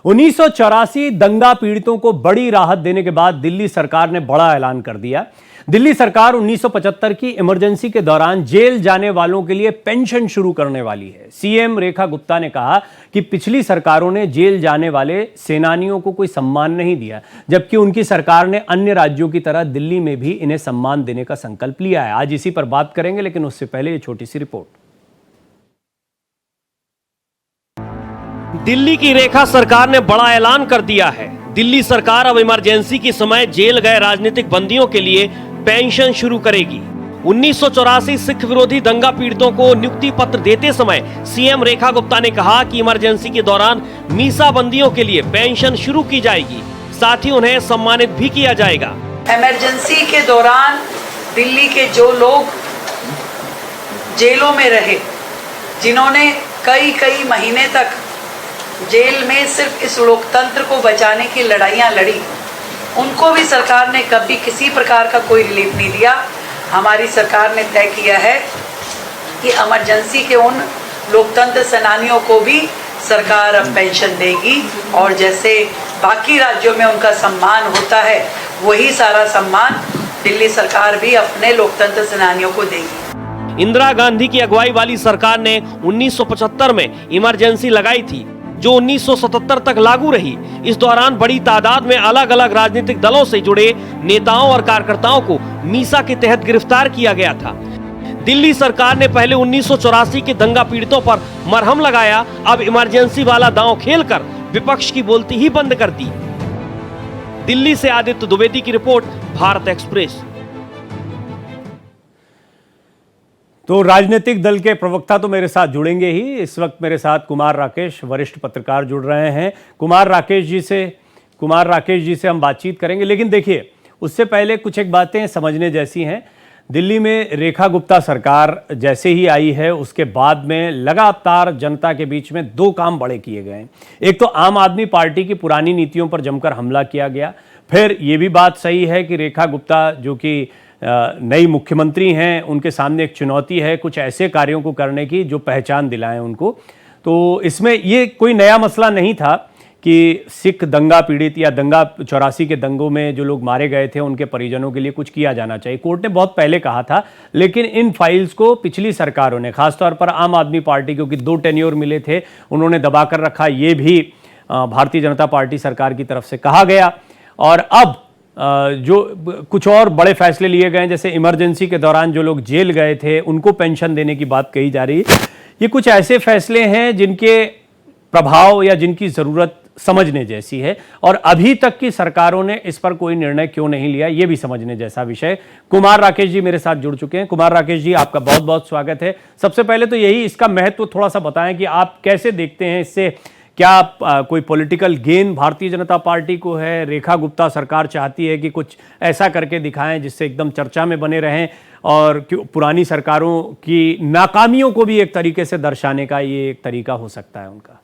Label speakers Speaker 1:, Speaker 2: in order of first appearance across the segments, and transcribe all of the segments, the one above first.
Speaker 1: 1984 दंगा पीड़ितों को बड़ी राहत देने के बाद दिल्ली सरकार ने बड़ा ऐलान कर दिया। दिल्ली सरकार 1975 की इमरजेंसी के दौरान जेल जाने वालों के लिए पेंशन शुरू करने वाली है। सीएम रेखा गुप्ता ने कहा कि पिछली सरकारों ने जेल जाने वाले सेनानियों को कोई सम्मान नहीं दिया, जबकि उनकी सरकार ने अन्य राज्यों की तरह दिल्ली में भी इन्हें सम्मान देने का संकल्प लिया है। आज इसी पर बात करेंगे, लेकिन उससे पहले ये छोटी सी रिपोर्ट।
Speaker 2: दिल्ली की रेखा सरकार ने बड़ा ऐलान कर दिया है। दिल्ली सरकार अब इमरजेंसी के समय जेल गए राजनीतिक बंदियों के लिए पेंशन शुरू करेगी। 1984 सिख विरोधी दंगा पीड़ितों को नियुक्ति पत्र देते समय सीएम रेखा गुप्ता ने कहा कि इमरजेंसी के दौरान मीसा बंदियों के लिए पेंशन शुरू की जाएगी, साथ ही उन्हें सम्मानित भी किया जाएगा।
Speaker 3: इमरजेंसी के दौरान दिल्ली के जो लोग जेलों में रहे, जिन्होंने कई महीने तक जेल में सिर्फ इस लोकतंत्र को बचाने की लड़ाइयाँ लड़ी, उनको भी सरकार ने कभी किसी प्रकार का कोई रिलीफ नहीं दिया। हमारी सरकार ने तय किया है कि इमरजेंसी के उन लोकतंत्र सेनानियों को भी सरकार अब पेंशन देगी, और जैसे बाकी राज्यों में उनका सम्मान होता है, वही सारा सम्मान दिल्ली सरकार भी अपने लोकतंत्र सेनानियों को देगी।
Speaker 2: इंदिरा गांधी की अगुवाई वाली सरकार ने 1975 में इमरजेंसी लगाई थी, जो 1977 तक लागू रही। इस दौरान बड़ी तादाद में अलग अलग राजनीतिक दलों से जुड़े नेताओं और कार्यकर्ताओं को मीसा के तहत गिरफ्तार किया गया था। दिल्ली सरकार ने पहले 1984 के दंगा पीड़ितों पर मरहम लगाया, अब इमरजेंसी वाला दांव खेलकर विपक्ष की बोलती ही बंद कर दी। दिल्ली से आदित्य द्विवेदी की रिपोर्ट, भारत एक्सप्रेस।
Speaker 1: तो राजनीतिक दल के प्रवक्ता तो मेरे साथ जुड़ेंगे ही। इस वक्त मेरे साथ कुमार राकेश, वरिष्ठ पत्रकार, जुड़ रहे हैं। कुमार राकेश जी से हम बातचीत करेंगे, लेकिन देखिए उससे पहले कुछ एक बातें समझने जैसी हैं। दिल्ली में रेखा गुप्ता सरकार जैसे ही आई है, उसके बाद में लगातार जनता के बीच में दो काम बड़े किए गए हैं। एक तो आम आदमी पार्टी की पुरानी नीतियों पर जमकर हमला किया गया। फिर ये भी बात सही है कि रेखा गुप्ता जो कि नई मुख्यमंत्री हैं, उनके सामने एक चुनौती है कुछ ऐसे कार्यों को करने की जो पहचान दिलाएं उनको। तो इसमें ये कोई नया मसला नहीं था कि सिख दंगा पीड़ित या दंगा 84 के दंगों में जो लोग मारे गए थे उनके परिजनों के लिए कुछ किया जाना चाहिए। कोर्ट ने बहुत पहले कहा था, लेकिन इन फाइल्स को पिछली सरकारों ने, खासतौर पर आम आदमी पार्टी, क्योंकि 2 टेन्योर मिले थे, उन्होंने दबा कर रखा। ये भी भारतीय जनता पार्टी सरकार की तरफ से कहा गया। और अब जो कुछ और बड़े फैसले लिए गए, जैसे इमरजेंसी के दौरान जो लोग जेल गए थे उनको पेंशन देने की बात कही जा रही है। ये कुछ ऐसे फैसले हैं जिनके प्रभाव या जिनकी ज़रूरत समझने जैसी है, और अभी तक की सरकारों ने इस पर कोई निर्णय क्यों नहीं लिया, ये भी समझने जैसा विषय। कुमार राकेश जी मेरे साथ जुड़ चुके हैं। कुमार राकेश जी, आपका बहुत बहुत स्वागत है। सबसे पहले तो यही, इसका महत्व थोड़ा सा बताएं कि आप कैसे देखते हैं इससे। क्या कोई political gain Bharatiya Janata party को है? रेखा गुप्ता सरकार चाहती है कि कुछ ऐसा करके दिखाएं जिससे एकदम चर्चा में बने रहें, और पुरानी सरकारों की नाकामियों को भी एक तरीके से दर्शाने का ये एक तरीका हो सकता है उनका?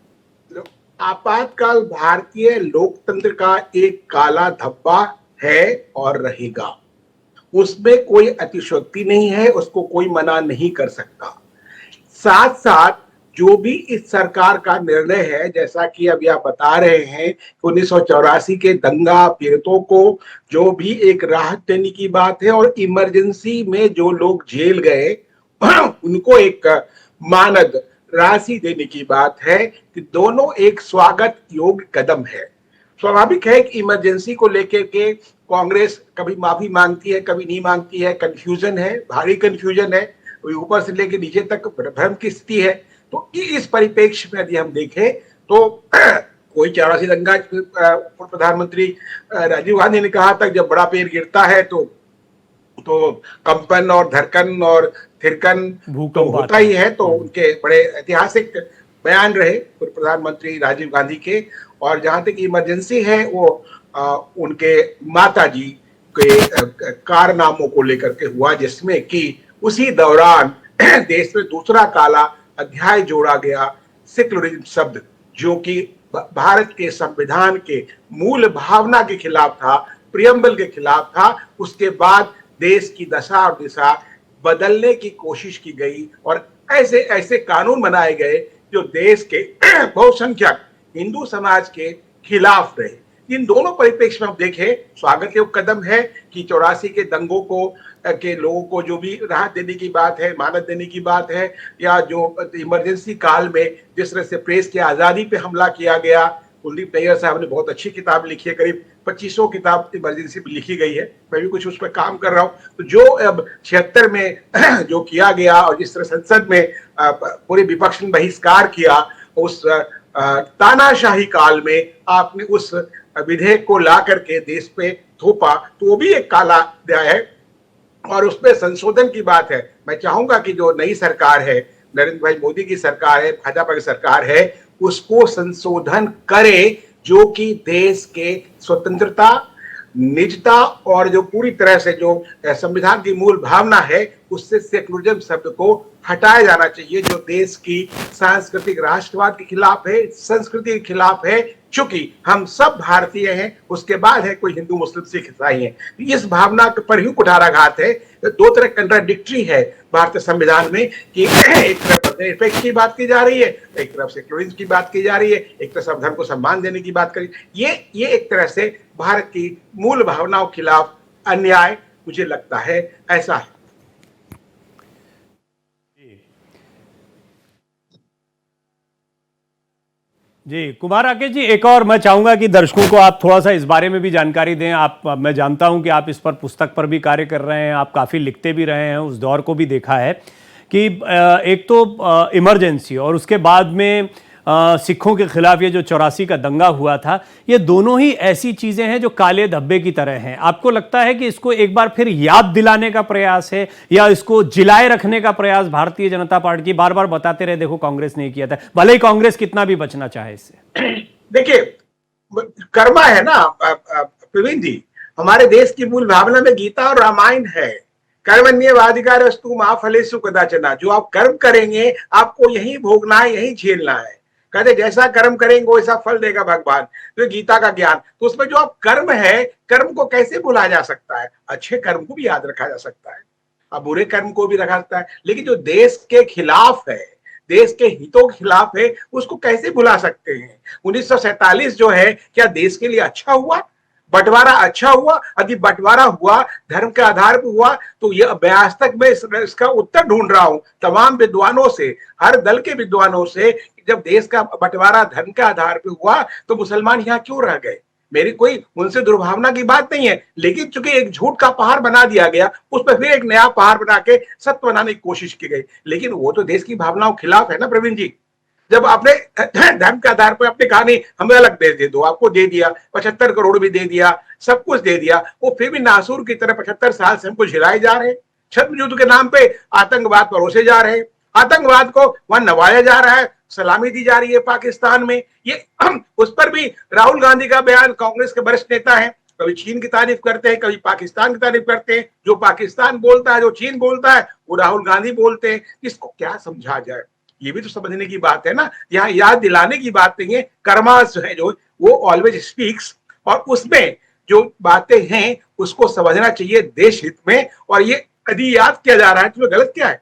Speaker 4: आपातकाल भारतीय लोकतंत्र का एक काला धब्बा है और रहेगा। उसमें कोई अतिशयोक्ति नहीं है, उसको कोई मना नहीं कर सकता। साथ साथ जो भी इस सरकार का निर्णय है, जैसा कि अभी आप बता रहे हैं, 1984 के दंगा पीड़ितों को जो भी एक राहत देने की बात है, और इमरजेंसी में जो लोग जेल गए उनको एक मानद राशि देने की बात है, कि दोनों एक स्वागत योग्य कदम है। स्वाभाविक है कि इमरजेंसी को लेकर के कांग्रेस कभी माफी मांगती है, कभी नहीं मांगती है। कंफ्यूजन है, भारी कंफ्यूजन है, ऊपर से लेकर नीचे तक भ्रम की स्थिति है। तो इस परिप्रेक्ष्य में यदि हम देखें तो कोई 84 दंगा, प्रधानमंत्री राजीव गांधी ने कहा था जब बड़ा पेड़ गिरता है तो कंपन और धड़कन और थिरकन तो होता ही है। तो उनके बड़े ऐतिहासिक बयान रहे प्रधानमंत्री राजीव गांधी के। और जहां तक इमरजेंसी है, वो उनके माता जी के कारनामों को लेकर के हुआ, जिसमें कि उसी दौरान देश में दूसरा काला अध्याय जोड़ा गया, सेक्युलरिज्म शब्द, जो कि भारत के संविधान के मूल भावना के खिलाफ था, प्रियम्बल के खिलाफ था। उसके बाद देश की दशा और दिशा बदलने की कोशिश की गई, और ऐसे ऐसे कानून बनाए गए जो देश के बहुसंख्यक हिंदू समाज के खिलाफ रहे। इन दोनों परिप्रेक्ष्य में हम देखें, स्वागत योग्य कदम है कि 84 के दंगों को के लोगों को जो भी राहत देने की बात है, मानद देने की बात है, या जो इमरजेंसी काल में जिस तरह से प्रेस की आजादी पे हमला किया गया। कुलदीप नैयर साहब ने बहुत अच्छी किताब लिखी है, करीब 2500 किताब इमरजेंसी पे लिखी गई है, मैं भी कुछ उस पर काम कर रहा हूँ। तो जो अब 76 में जो किया गया और जिस तरह संसद में पूरे विपक्ष ने बहिष्कार किया, उस तानाशाही काल में आपने उस विधेयक को ला करके देश पे थोपा, तो वो भी एक काला अध्याय है और उसमें संशोधन की बात है। मैं चाहूंगा कि जो नई सरकार है, नरेंद्र भाई मोदी की सरकार है, भाजपा की सरकार है, उसको संशोधन करे जो कि देश के स्वतंत्रता, निजता और जो पूरी तरह से जो संविधान की मूल भावना है उससे सेकुलरिज्म शब्द को हटाया जाना चाहिए, जो देश की सांस्कृतिक राष्ट्रवाद के खिलाफ है, संस्कृति के खिलाफ है। चूंकि हम सब भारतीय हैं, उसके बाद है कोई हिंदू मुस्लिम सिख ईसाई है, इस भावना पर ही कुठाराघात है। दो तरह कंट्राडिक्टरी है भारतीय संविधान में कि एक तरफ निरपेक्ष की बात की जा रही है, एक तरफ सेक्युलरिज्म की बात की जा रही है, एक तरफ सब धर्म को सम्मान देने की बात करी। ये एक तरह से भारत की मूल भावनाओं के खिलाफ अन्याय मुझे लगता है, ऐसा है।
Speaker 1: जी कुमार राकेश जी, एक और मैं चाहूंगा कि दर्शकों को आप थोड़ा सा इस बारे में भी जानकारी दें। आप, मैं जानता हूं कि आप इस पर पुस्तक पर भी कार्य कर रहे हैं, आप काफ़ी लिखते भी रहे हैं, उस दौर को भी देखा है कि एक तो इमरजेंसी और उसके बाद में सिखों के खिलाफ ये जो 84 का दंगा हुआ था, ये दोनों ही ऐसी चीज़ें हैं जो काले धब्बे की तरह हैं। आपको लगता है कि इसको एक बार फिर याद दिलाने का प्रयास है या इसको जिलाए रखने का प्रयास भारतीय जनता पार्टी की? बार बार बताते रहे देखो कांग्रेस ने किया था, भले ही कांग्रेस कितना भी बचना चाहे इससे।
Speaker 4: देखिए, कर्मा है ना प्रवीण जी, हमारे देश की मूल भावना में गीता और रामायण है। कर्मण्येवाधिकारस्तु मा फलेषु कदाचन, जो आप कर्म करेंगे आपको यही भोगना है, यही झेलना है। कहते जैसा कर्म करेंगे वैसा फल देगा भगवान, तो गीता का ज्ञान। तो उसमें जो आप कर्म है, कर्म को कैसे भुला जा सकता है? अच्छे कर्म को भी याद रखा जा सकता है, अब बुरे कर्म को भी रखा सकता है, लेकिन जो देश के खिलाफ है, देश के हितों के खिलाफ है, उसको कैसे भुला सकते हैं? 1947 जो है, क्या देश के लिए अच्छा हुआ? बंटवारा अच्छा हुआ? यदि बंटवारा हुआ धर्म के आधार पर हुआ, तो ये आज तक मैं इसका उत्तर ढूंढ रहा हूं तमाम विद्वानों से, हर दल के विद्वानों से, जब देश का बंटवारा धर्म के आधार पर हुआ तो मुसलमान यहाँ क्यों रह गए? मेरी कोई उनसे दुर्भावना की बात नहीं है, लेकिन चूंकि एक झूठ का पहाड़ बना दिया गया, उस पर फिर एक नया पहाड़ बना के सत्य बनाने की कोशिश की गई। लेकिन वो तो देश की भावनाओं के खिलाफ है ना प्रवीण जी। जब आपने धर्म के आधार पर आपने कहा नहीं हमें अलग दे दो, आपको दे दिया, 75 करोड़ भी दे दिया, सब कुछ दे दिया, वो फिर भी नासूर की तरह 75 साल से हमको झिलाए जा रहे हैं। छद्म युद्ध के नाम पे आतंकवाद परोसे जा रहे हैं, आतंकवाद को वहां नवाया जा रहा है, सलामी दी जा रही है पाकिस्तान में। ये उस पर भी राहुल गांधी का बयान, कांग्रेस के वरिष्ठ नेता हैं, कभी चीन की तारीफ करते हैं, कभी पाकिस्तान की तारीफ करते हैं। जो पाकिस्तान बोलता है, जो चीन बोलता है, वो राहुल गांधी बोलते हैं। इसको क्या समझा जाए? ये भी तो समझने की बात है ना, यहाँ याद दिलाने की बात नहीं है। कर्मास जो है, जो वो ऑलवेज स्पीक्स, और उसमें जो बातें हैं उसको समझना चाहिए देश हित में। और ये यदि याद किया जा रहा है तो गलत क्या है?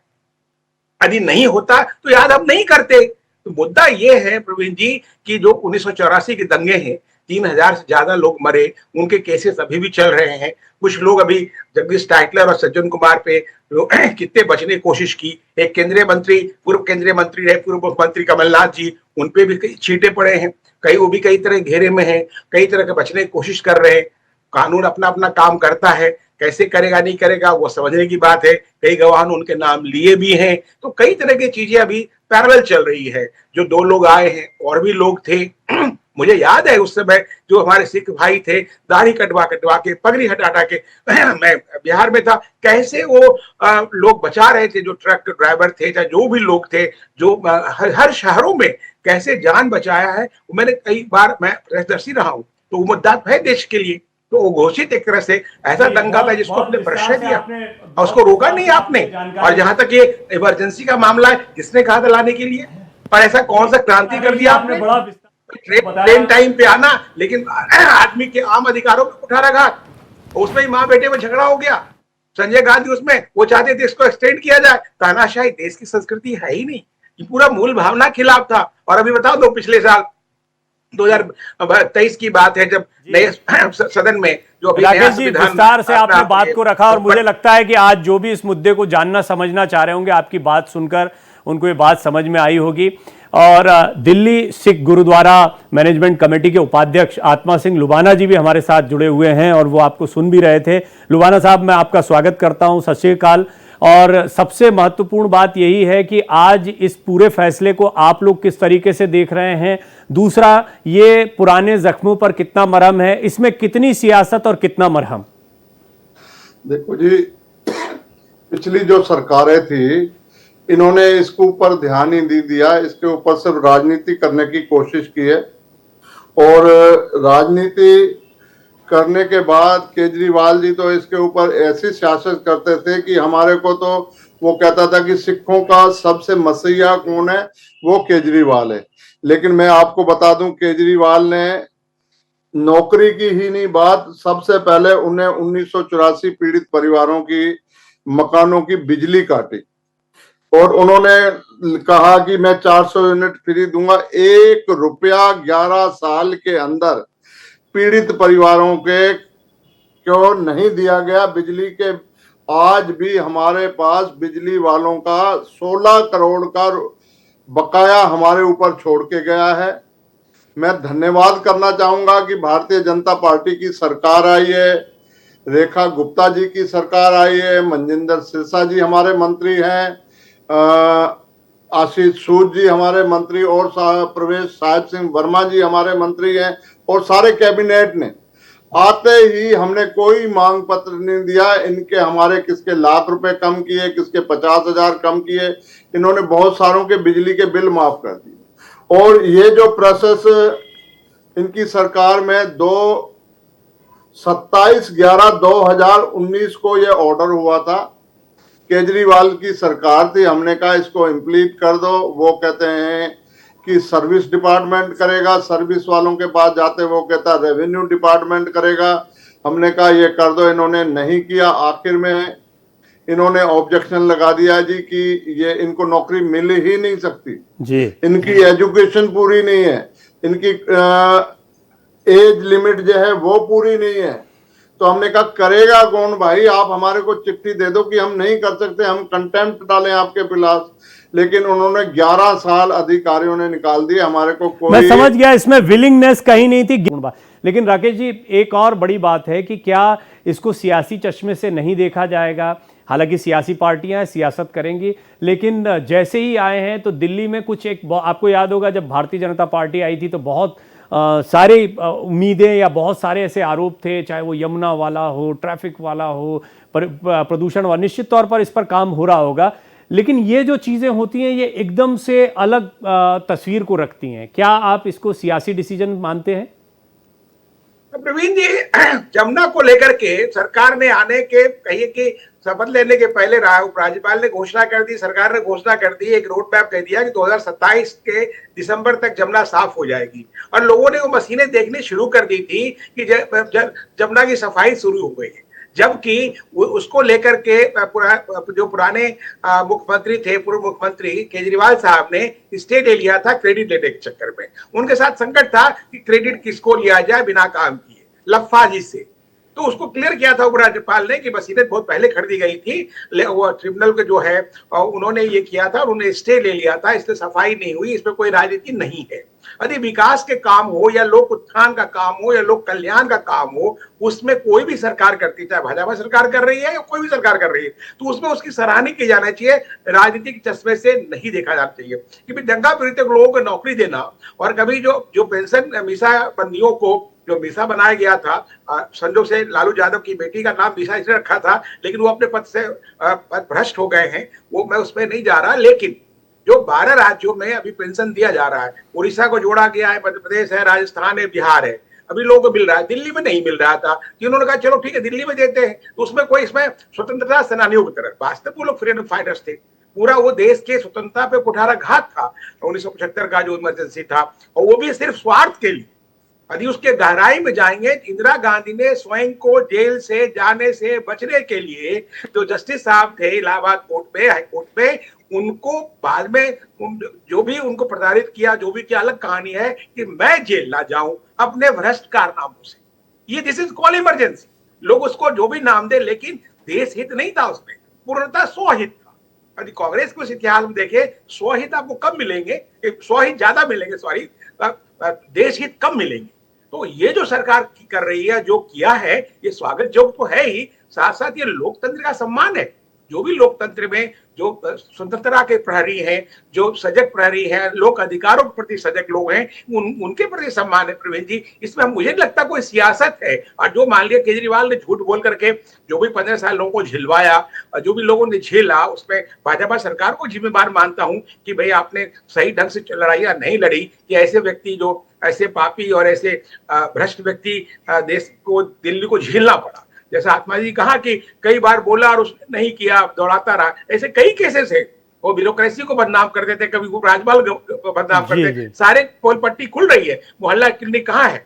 Speaker 4: यदि नहीं होता तो याद हम नहीं करते। तो मुद्दा ये है प्रवीण जी कि जो 1984 के दंगे हैं, 3000 से ज्यादा लोग मरे, उनके केसेस अभी भी चल रहे हैं। कुछ लोग अभी जगदीश टाइटलर और सज्जन कुमार पे कितने बचने की कोशिश की। एक केंद्रीय मंत्री, पूर्व केंद्रीय मंत्री रहे, पूर्व मुख्यमंत्री कमलनाथ जी, उनपे भी कई छींटे पड़े हैं, कई वो भी कई तरह घेरे में हैं, कई तरह के बचने की कोशिश कर रहे हैं। कानून अपना अपना काम करता है, कैसे करेगा नहीं करेगा वो समझने की बात है। कई गवाह ने उनके नाम लिए भी हैं, तो कई तरह की चीजें अभी पैरेलल चल रही है। जो 2 लोग आए हैं, और भी लोग थे मुझे याद है उस समय जो हमारे सिख भाई थे, दाढ़ी कटवा के, पगड़ी हटा के, मैं बिहार में था, कैसे वो लोग बचा रहे थे, जो ट्रक ड्राइवर थे, चाहे जो भी लोग थे, जो हर शहरों में कैसे जान बचाया है। मैंने कई बार, मैं प्रदर्शी रहा हूँ, तो वो मुद्दा है देश के लिए। तो वो घोषित एक तरह से ऐसा दंगा था जिसको अपने परिचय दिया और उसको रोका नहीं आपने। और जहां तक ये इमरजेंसी का मामला है, किसने कहा था लाने के लिए? और ऐसा कौन सा क्रांति कर दिया आपने? ट्रेन टाइम पे आना, लेकिन आदमी के आम अधिकारों पर कुठाराघात, उसमें ही माँ बेटे में झगड़ा हो गया। संजय गांधी उसमें वो चाहते थे इसको एक्सटेंड किया जाए। तानाशाही देश की संस्कृति है ही नहीं, ये पूरा मूल भावना खिलाफ था। और अभी बता दो, पिछले साल 2023 की बात है, जब नए सदन में जो अभी नया
Speaker 1: राकेश जी,
Speaker 4: संविधान
Speaker 1: विस्तार से आपने
Speaker 4: अपना-
Speaker 1: बात को रखा और मुझे लगता है कि आज जो भी इस मुद्दे को जानना समझना चाह रहे होंगे, आपकी बात सुनकर उनको ये बात समझ में आई होगी। और दिल्ली सिख गुरुद्वारा मैनेजमेंट कमेटी के उपाध्यक्ष आत्मा सिंह लुबाना जी भी हमारे साथ जुड़े हुए हैं और वो आपको सुन भी रहे थे। लुबाना साहब, मैं आपका स्वागत करता हूं, सत श्री अकाल। और सबसे महत्वपूर्ण बात यही है कि आज इस पूरे फैसले को आप लोग किस तरीके से देख रहे हैं। दूसरा, ये पुराने जख्मों पर कितना मरहम है, इसमें कितनी सियासत और कितना मरहम?
Speaker 5: देखो जी, पिछली जो सरकारें थी इन्होंने इसके ऊपर ध्यान ही नहीं दिया, इसके ऊपर सिर्फ राजनीति करने की कोशिश की है। और राजनीति करने के बाद केजरीवाल जी तो इसके ऊपर ऐसी सियासत करते थे कि हमारे को तो वो कहता था कि सिखों का सबसे मसीहा कौन है, वो केजरीवाल है। लेकिन मैं आपको बता दूं, केजरीवाल ने नौकरी की ही नहीं बात, सबसे पहले उन्हें 1984 पीड़ित परिवारों की मकानों की बिजली काटी और उन्होंने कहा कि मैं 400 यूनिट फ्री दूंगा। 1 रुपया 11 साल के अंदर पीड़ित परिवारों के क्यों नहीं दिया गया बिजली के। आज भी हमारे पास बिजली वालों का 16 करोड़ का बकाया हमारे ऊपर छोड़ के गया है। मैं धन्यवाद करना चाहूंगा कि भारतीय जनता पार्टी की सरकार आई है, रेखा गुप्ता जी की सरकार आई है, मनजिंदर सिरसा जी हमारे मंत्री हैं, आशीष सूद जी हमारे मंत्री और प्रवेश साहिब सिंह वर्मा जी हमारे मंत्री हैं और सारे कैबिनेट ने आते ही हमने कोई मांग पत्र नहीं दिया। इनके हमारे किसके लाख रुपए कम किए, किसके 50,000 कम किए, इन्होंने बहुत सारों के बिजली के बिल माफ कर दिए। और ये जो प्रोसेस इनकी सरकार में 27/11/2019 को ये ऑर्डर हुआ था, केजरीवाल की सरकार थी, हमने कहा इसको इम्प्लीट कर दो। वो कहते हैं कि सर्विस डिपार्टमेंट करेगा, सर्विस वालों के पास जाते वो कहता रेवेन्यू डिपार्टमेंट करेगा। हमने कहा ये कर दो, इन्होंने नहीं किया। आखिर में इन्होंने ऑब्जेक्शन लगा दिया जी कि ये इनको नौकरी मिल ही नहीं सकती
Speaker 1: जी,
Speaker 5: इनकी एजुकेशन पूरी नहीं है, इनकी एज लिमिट जो है वो पूरी नहीं है। तो हमने कहा करेगा कौन भाई, आप हमारे को चिट्ठी दे दो कि हम नहीं कर सकते, हम कंटेम्प्ट डालें आपके खिलाफ। लेकिन उन्होंने 11 साल अधिकारियों ने निकाल दिए, हमारे को कोई।
Speaker 1: मैं समझ गया, इसमें विलिंगनेस कहीं नहीं थी। लेकिन राकेश जी, एक और बड़ी बात है कि क्या इसको सियासी चश्मे से नहीं देखा जाएगा? हालांकि सियासी पार्टियां सियासत करेंगी, लेकिन जैसे ही आए हैं तो दिल्ली में कुछ एक, आपको याद होगा जब भारतीय जनता पार्टी आई थी तो बहुत सारे उम्मीदें या बहुत सारे ऐसे आरोप थे, चाहे वो यमुना वाला हो, ट्रैफिक वाला हो, प्रदूषण वाला। निश्चित तौर पर इस पर काम हो रहा होगा, लेकिन ये जो चीज़ें होती हैं ये एकदम से अलग तस्वीर को रखती हैं। क्या आप इसको सियासी डिसीजन मानते हैं?
Speaker 4: प्रवीण जी, जमुना को लेकर के सरकार ने आने के कहिए कि शपथ लेने के पहले राज्यपाल ने घोषणा कर दी, सरकार ने घोषणा कर दी, एक रोड मैप कह दिया कि 2027 के दिसंबर तक जमुना साफ हो जाएगी। और लोगों ने वो मशीनें देखनी शुरू कर दी थी कि जमुना की सफाई शुरू हो गई है। जबकि उसको लेकर के जो पुराने मुख्यमंत्री थे, पूर्व मुख्यमंत्री केजरीवाल साहब ने स्टे ले लिया था क्रेडिट लेने के चक्कर में। उनके साथ संकट था कि क्रेडिट किसको लिया जाए बिना काम किए, लफ्फाजी से। तो उसको क्लियर किया था उपराज्यपाल ने कि मशीनें बहुत पहले खरीदी गई थी, वो ट्रिब्यूनल के जो है उन्होंने ये किया था और उन्होंने स्टे ले लिया था, इसलिए सफाई नहीं हुई। इसमें कोई राजनीति नहीं है। यदि विकास के काम हो या लोक उत्थान का काम हो या लोक कल्याण का काम हो, उसमें कोई भी सरकार करती, चाहे भाजपा सरकार कर रही है या कोई भी सरकार कर रही है, तो उसमें उसकी सराहना की जाना चाहिए, राजनीतिक चश्मे से नहीं देखा जाना चाहिए। क्योंकि दंगा पीड़ित लोगों को नौकरी देना और कभी जो पेंशन मीसा बंदियों को जो मीसा बनाया गया था, संजोग से लालू यादव की बेटी का नाम मीसा इसलिए रखा था, लेकिन वो अपने पद से भ्रष्ट हो गए हैं, वो मैं उसमें नहीं जा रहा। लेकिन जो 12 राज्यों में अभी पेंशन दिया जा रहा है, उड़ीसा को जोड़ा गया है, मध्य प्रदेश है, राजस्थान है, बिहार है, अभी लोगों को मिल रहा है। दिल्ली में नहीं मिल रहा था कि उन्होंने कहा चलो ठीक है दिल्ली में देते हैं। तो उसमें कोई इसमें स्वतंत्रता सेनानियों की तरह, वास्तव वो लोग फ्रीडम फाइटर्स थे। पूरा वो देश के स्वतंत्रता पे कुठाराघात था 1975 का जो इमरजेंसी था, और वो भी सिर्फ स्वार्थ के लिए। यदि उसके गहराई में जाएंगे, इंदिरा गांधी ने स्वयं को जेल से जाने से बचने के लिए जो जस्टिस साहब थे इलाहाबाद कोर्ट में, हाई कोर्ट में, उनको बाद में जो भी उनको प्रताड़ित किया, जो भी किया, अलग कहानी है कि मैं जेल ना जाऊं अपने भ्रष्ट कारनामों से। ये दिस इज कॉल इमरजेंसी। लोग उसको जो भी नाम दे, लेकिन देश हित नहीं था उसमें, पूर्णतः स्वहित था। यदि कांग्रेस को इस इतिहास में देखे, स्वहित आपको कब मिलेंगे, स्वहित ज्यादा मिलेंगे, सॉरी, देश हित कम मिलेंगे। तो ये जो सरकार कर रही है, जो किया है, ये स्वागत जोग तो है ही, साथ साथ ये लोकतंत्र का सम्मान है। जो भी लोकतंत्र में जो स्वतंत्रता के प्रहरी हैं, जो सजग प्रहरी हैं, लोक अधिकारों के प्रति सजग लोग हैं, उनके प्रति सम्मान है प्रवीण जी। इसमें मुझे नहीं लगता कोई सियासत है। और जो मान लिया केजरीवाल ने झूठ बोल करके जो भी 15 साल लोगों को झिलवाया, और जो भी लोगों ने झेला, उसमें भाजपा सरकार को जिम्मेदार मानता हूं कि भाई आपने सही ढंग से लड़ाइयां नहीं लड़ी, कि ऐसे व्यक्ति, जो ऐसे पापी और ऐसे भ्रष्ट व्यक्ति देश को, दिल्ली को झेलना पड़ा। जैसा आत्मा जी कहा कि कई बार बोला और उसने नहीं किया, दौड़ाता रहा, ऐसे कई केसेस है। वो ब्यूरोक्रेसी को बदनाम कर देते, कभी राज्यपाल को बदनाम करते, सारे पोल पट्टी खुल रही है, मोहल्ला क्लिनिक कहाँ है,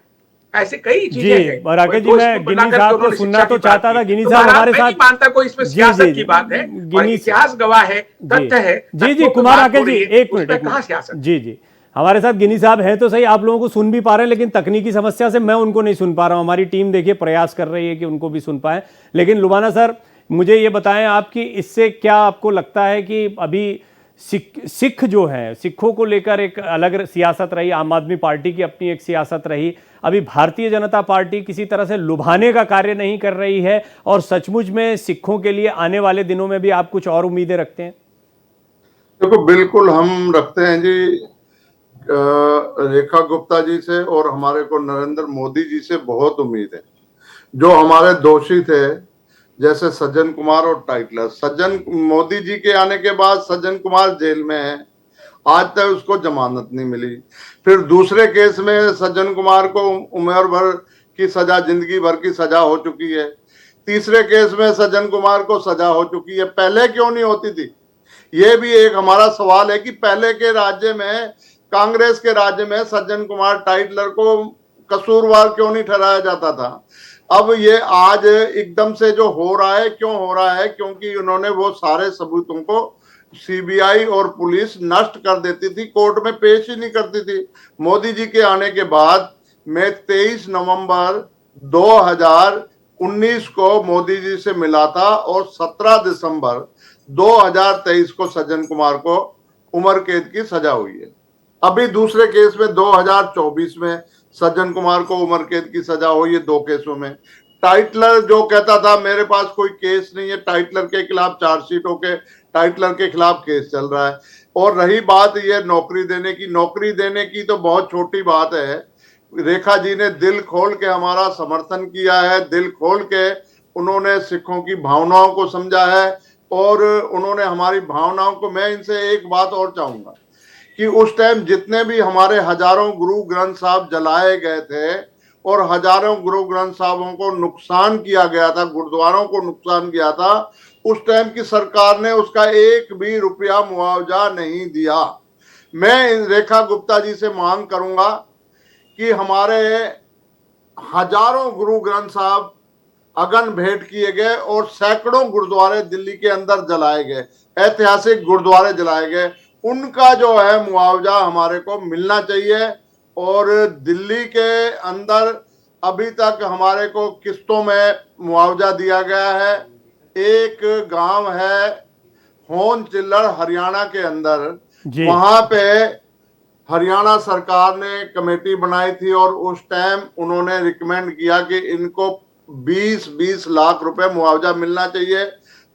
Speaker 4: ऐसे कई चीजें हैं।
Speaker 1: राकेश जी, मैं गिनी साहब को सुनना तो चाहता था। गिनी साहब हमारे साथ,
Speaker 4: मानता कोई इसमें सियासत की बात है, और इतिहास गवाह है, तथ्य है।
Speaker 1: जी, कुमार राकेश जी, एक मिनट,
Speaker 4: कहाँ सियासत।
Speaker 1: जी, हमारे साथ गिनी साहब हैं तो सही, आप लोगों को सुन भी पा रहे हैं, लेकिन तकनीकी समस्या से मैं उनको नहीं सुन पा रहा हूं। हमारी टीम देखिए प्रयास कर रही है कि उनको भी सुन पाए। लेकिन लुबाना सर, मुझे ये बताएं आप कि इससे क्या आपको लगता है कि अभी सिख जो है, सिखों को लेकर एक अलग सियासत रही, आम आदमी पार्टी की अपनी एक सियासत रही, अभी भारतीय जनता पार्टी किसी तरह से लुभाने का कार्य नहीं कर रही है, और सचमुच में सिखों के लिए आने वाले दिनों में भी आप कुछ और उम्मीदें रखते हैं?
Speaker 5: देखो, बिल्कुल हम रखते हैं जी। रेखा गुप्ता जी से और हमारे को नरेंद्र मोदी जी से बहुत उम्मीद है। जो हमारे दोषी थे, जैसे सज्जन कुमार और टाइटलर, सज्जन मोदी जी के आने के बाद सज्जन कुमार जेल में है, आज तक उसको जमानत नहीं मिली। फिर दूसरे केस में सज्जन कुमार को उम्र भर की सजा, जिंदगी भर की सजा हो चुकी है। तीसरे केस में सज्जन कुमार को सजा हो चुकी है। पहले क्यों नहीं होती थी? ये भी एक हमारा सवाल है कि पहले के राज्य में, कांग्रेस के राज्य में, सज्जन कुमार टाइटलर को कसूरवार क्यों नहीं ठहराया जाता था? अब ये आज एकदम से जो हो रहा है, क्यों हो रहा है? क्योंकि उन्होंने वो सारे सबूतों को सीबीआई और पुलिस नष्ट कर देती थी, कोर्ट में पेश ही नहीं करती थी। मोदी जी के आने के बाद मैं 23 नवंबर 2019 को मोदी जी से मिला था, और 17 दिसंबर 2023 को सज्जन कुमार को उम्र कैद की सजा हुई है। अभी दूसरे केस में 2024 में सज्जन कुमार को उम्र कैद की सजा हुई है, 2 केसों में। टाइटलर जो कहता था मेरे पास कोई केस नहीं है, टाइटलर के खिलाफ चार्जशीट होके टाइटलर के खिलाफ केस चल रहा है। और रही बात ये नौकरी देने की तो बहुत छोटी बात है। रेखा जी ने दिल खोल के हमारा समर्थन किया है, दिल खोल के उन्होंने सिखों की भावनाओं को समझा है, और उन्होंने हमारी भावनाओं को, मैं इनसे एक बात और चाहूंगा कि उस टाइम जितने भी हमारे हजारों गुरु ग्रंथ साहब जलाए गए थे, और हजारों गुरु ग्रंथ साहबों को नुकसान किया गया था, गुरुद्वारों को नुकसान किया था, उस टाइम की सरकार ने उसका 1 भी रुपया मुआवजा नहीं दिया। मैं रेखा गुप्ता जी से मांग करूंगा कि हमारे हजारों गुरु ग्रंथ साहब अगन भेंट किए गए, और सैकड़ों गुरुद्वारे दिल्ली के अंदर जलाए गए, ऐतिहासिक गुरुद्वारे जलाए गए, उनका जो है मुआवजा हमारे को मिलना चाहिए। और दिल्ली के अंदर अभी तक हमारे को किस्तों में मुआवजा दिया गया है। एक गांव है होन चिल्लड़, हरियाणा के अंदर, वहां पे हरियाणा सरकार ने कमेटी बनाई थी, और उस टाइम उन्होंने रिकमेंड किया कि इनको 20-20 लाख रुपए मुआवजा मिलना चाहिए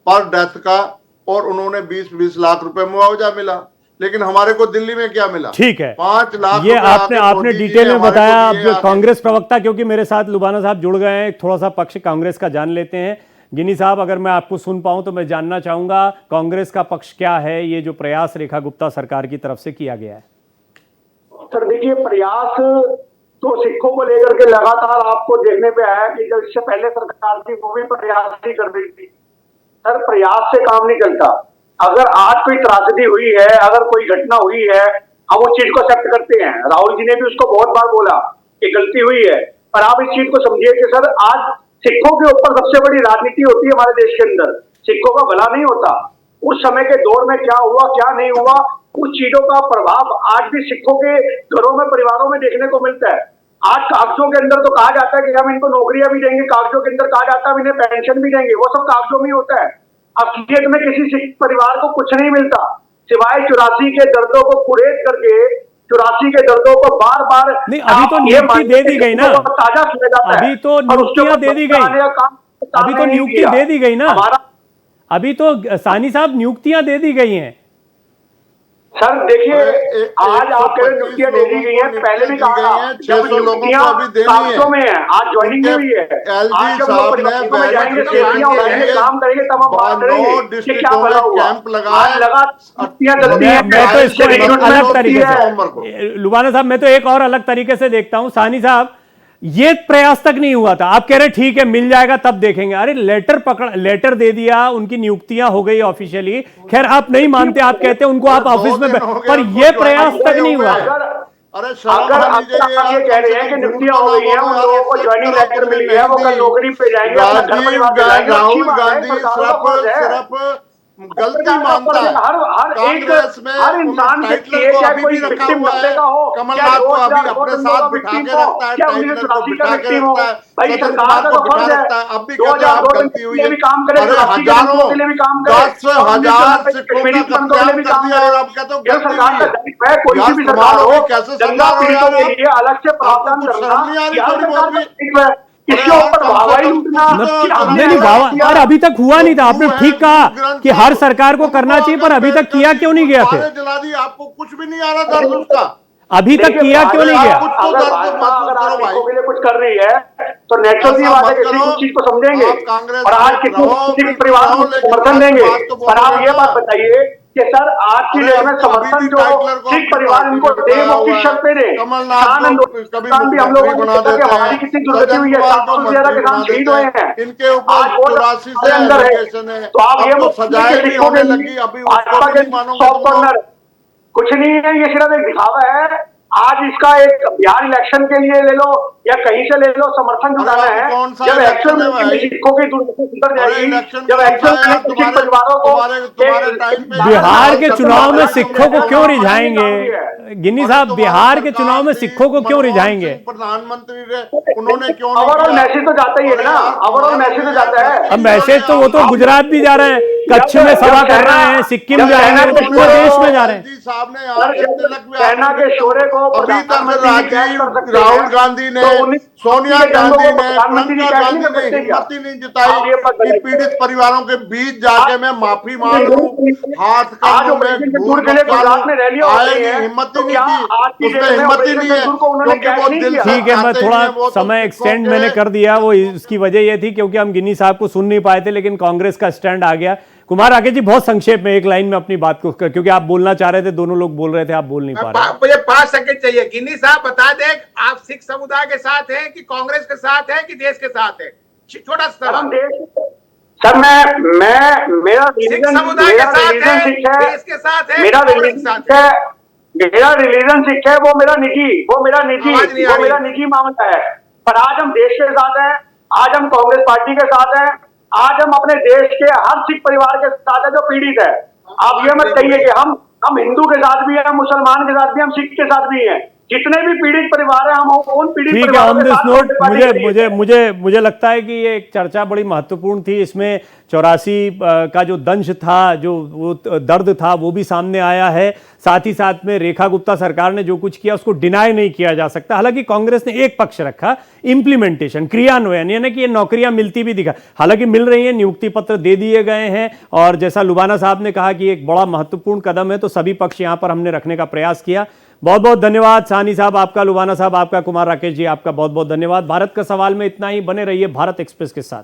Speaker 5: पर डेथ का, और उन्होंने 20-20 लाख रुपए मुआवजा मिला। लेकिन हमारे को दिल्ली में क्या मिला?
Speaker 1: ठीक है,
Speaker 5: 5 लाख।
Speaker 1: ये आपने डिटेल में बताया। अब कांग्रेस प्रवक्ता, क्योंकि मेरे साथ लुबाना साहब जुड़ गए हैं, थोड़ा सा पक्ष कांग्रेस का जान लेते हैं। गिनी साहब, अगर मैं आपको सुन पाऊं तो मैं जानना चाहूंगा कांग्रेस का पक्ष क्या है, ये जो प्रयास रेखा गुप्ता सरकार की तरफ से किया गया है।
Speaker 6: सर देखिए, प्रयास तो सिखों को लेकर के लगातार आपको देखने पे आया कि जब इससे पहले सरकार थी वो भी प्रयास ही कर रही थी। सर प्रयास से काम नहीं चलता। अगर आज कोई त्रासदी हुई है, अगर कोई घटना हुई है, हम उस चीज को एक्सेप्ट करते हैं। राहुल जी ने भी उसको बहुत बार बोला ये गलती हुई है। पर आप इस चीज को समझिए कि सर आज सिखों के ऊपर सबसे बड़ी राजनीति होती है हमारे देश के अंदर, सिखों का भला नहीं होता। उस समय के दौर में क्या हुआ क्या नहीं हुआ, उस चीजों का प्रभाव आज भी सिखों के घरों में परिवारों में देखने को मिलता है। आज कागजों के अंदर तो कहा जाता है कि हम इनको नौकरियां भी देंगे, कागजों के अंदर कहा जाता है इन्हें पेंशन भी देंगे, वो सब कागजों में होता है। असलियत में किसी सिख परिवार को कुछ नहीं मिलता सिवाय 84 के दर्दों को कुरेद करके 84 के दर्दों को बार बार
Speaker 1: नहीं, अभी तो नियुक्ति दे दी गई ना,
Speaker 6: ताजा किया जाता है।
Speaker 1: अभी तो नियुक्तियां दे दी गई, अभी तो नियुक्ति दे दी गई ना, अभी तो सानी साहब नियुक्तियां दे दी गई हैं।
Speaker 6: सर देखिए आज आप कह रहे नियुक्तियां दे दी गई हैं, पहले भी कहा था
Speaker 5: 600 लोगों को अभी देनी
Speaker 6: कागजों में है, आज ज्वाइनिंग भी हुई है। आज जब लोग परिवारों में जाएंगे, सेवियां उठाएंगे, काम करेंगे, तब हम बात करेंगे कि क्या भला हुआ। आज लगा नियुक्तियां चलती हैं।
Speaker 1: मैं तो इसको एक अलग तरीके से, लुबाना साहब मैं तो एक और अलग तरीके से देखता हूं। सानी साहब ये प्रयास तक नहीं हुआ था, आप कह रहे ठीक है मिल जाएगा तब देखेंगे, अरे लेटर दे दिया, उनकी नियुक्तियां हो गई ऑफिशियली। खैर आप नहीं मानते, आप कहते हैं उनको आप ऑफिस में, पर ये प्रयास तक नहीं हुआ था।
Speaker 5: अरे
Speaker 6: अगर आप ये कह रहे हैं कि नियुक्तियां हो गई हैं, उन लोगों को ज्वाइनिंग लेटर मिल गया, वो कल नौकरी पे जाएंगे, अपना घर परिवार पे जाएंगे, अच्छी बात है, सरकार का फर्ज है।
Speaker 5: सिर्फ गलती मानता है।
Speaker 6: कांग्रेस में हर इंसान के लिए, चाहे कोई विक्टिम नब्बे का हो,
Speaker 5: कमलनाथ को अभी अपने साथ बिठा के रखता है, टाइटलर को बिठा के रखता है,
Speaker 6: भाई सरकार को बिठा रखता है।
Speaker 5: अब भी गलती हुई है, अरे हजारों 10 हजार सिखों का कत्लेआम कर दिया और अब कहते हो
Speaker 6: सरकार का दायित्व है, कोई भी सरकार हो,
Speaker 5: कैसे
Speaker 6: दंगा पीड़ितों के लिए अलग से प्रावधान करना, इसके ऊपर वाहवाही लूटना
Speaker 1: नहीं वाह, और अभी तक हुआ नहीं था। आपने ठीक कहा कि हर सरकार को करना चाहिए, पर अभी तक किया क्यों नहीं गया फिर?
Speaker 5: जला दी, आपको कुछ भी नहीं आ रहा दर्द उसका,
Speaker 1: अभी तक किया क्यों नहीं गया?
Speaker 6: अगर भाजपा के लिए कुछ कर रही है तो नेचुरल सी बात है कि किसी चीज को समझेंगे और आज किसी परिवार को समर्थन देंगे। पर आप ये बात बताइए कि सर आज की डेट में समर्थन जो सिख परिवार इनको देवों की शर्त पे दे, किसान भी हम लोगों को हमारी कितनी दुर्गति हुई है, 700 से ज्यादा किसान शहीद हुए हैं,
Speaker 5: इनके
Speaker 6: आज वो अंदर है। तो आप ये
Speaker 5: सजाएं नहीं होने लगी, अभी
Speaker 6: भाजपा के सॉफ्ट कॉर्नर कुछ नहीं है, ये सिर्फ एक दिखावा है। आज इसका एक बिहार इलेक्शन के लिए ले लो या कहीं से ले लो, समर्थन जुटाना है। जब एक्चुअल में सिखों की दुर्गति सुधर जाएगी, जब एक्चुअल में सिख परिवारों को
Speaker 1: बिहार के चुनाव में सिखों को क्यों रिझाएंगे? गिन्नी साहब बिहार के चुनाव में सिखों को क्यों रिझाएंगे?
Speaker 5: प्रधानमंत्री उन्होंने क्यों
Speaker 6: ओवरऑल मैसेज तो जाता ही है ना, ओवरऑल मैसेज तो जाता है।
Speaker 1: अब मैसेज तो वो तो गुजरात भी जा रहे हैं, कच्छ में सभा कर रहे हैं, सिक्किम जाएंगे, तो पूरे देश में जा रहे हैं।
Speaker 6: सेना के शौर्य को
Speaker 5: अभी तक राहुल गांधी ने, सोनिया गांधी ने, प्रियंका गांधी ने हिम्मत ही नहीं जुटाई कि पीड़ित परिवारों के बीच जाके मैं माफी मांगूं, हाथ कानों में हिम्मत ही नहीं की, उसमें हिम्मत ही नहीं है क्योंकि वो दिल।
Speaker 1: ठीक है, मैं थोड़ा समय एक्सटेंड मैंने कर दिया, वो इसकी वजह ये थी क्योंकि हम गिन्नी साहब को सुन नहीं पाए थे, लेकिन कांग्रेस का स्टैंड आ गया। कुमार राकेश जी बहुत संक्षेप में एक लाइन में अपनी बात को, क्योंकि आप बोलना चाह रहे थे, दोनों लोग बोल रहे थे, आप बोल नहीं पा रहे।
Speaker 4: मुझे 5 सेकंड चाहिए। गिन्नी साहब बता दें, आप सिख समुदाय के साथ हैं कि कांग्रेस के साथ हैं कि देश के साथ हैं? छोटा सा
Speaker 6: सर, मेरा
Speaker 4: सिख समुदाय के साथ है, देश के साथ है,
Speaker 6: मेरा रिलीजन सिख है, वो मेरा निजी मामला है। पर आज हम देश के साथ हैं, आज हम कांग्रेस पार्टी के साथ हैं, आज हम अपने देश के हर सिख परिवार के साथ है जो पीड़ित है। आप ये मत कहिए कि हम हिंदू के साथ भी हैं, मुसलमान के साथ भी, हम सिख के साथ भी हैं, जितने भी पीड़ित परिवार हैं हम उन पीड़ित परिवारों के साथ। नोट
Speaker 1: मुझे लगता है कि ये एक चर्चा बड़ी महत्वपूर्ण थी, इसमें 84 का जो दंश था, जो वो दर्द था, वो भी सामने आया है। साथ ही साथ में रेखा गुप्ता सरकार ने जो कुछ किया उसको डिनाई नहीं किया जा सकता। हालांकि कांग्रेस ने एक पक्ष रखा, इंप्लीमेंटेशन, क्रियान्वयन, यानी कि ये नौकरियां मिलती भी दिखा, हालांकि मिल रही हैं, नियुक्ति पत्र दे दिए गए हैं, और जैसा लुबाना साहब ने कहा कि एक बड़ा महत्वपूर्ण कदम है, तो सभी पक्ष यहां पर हमने रखने का प्रयास किया। बहुत बहुत धन्यवाद सानी साहब आपका, लुबाना साहब आपका, कुमार राकेश जी आपका बहुत बहुत धन्यवाद। भारत का सवाल में इतना ही, बने रहिए भारत एक्सप्रेस के साथ।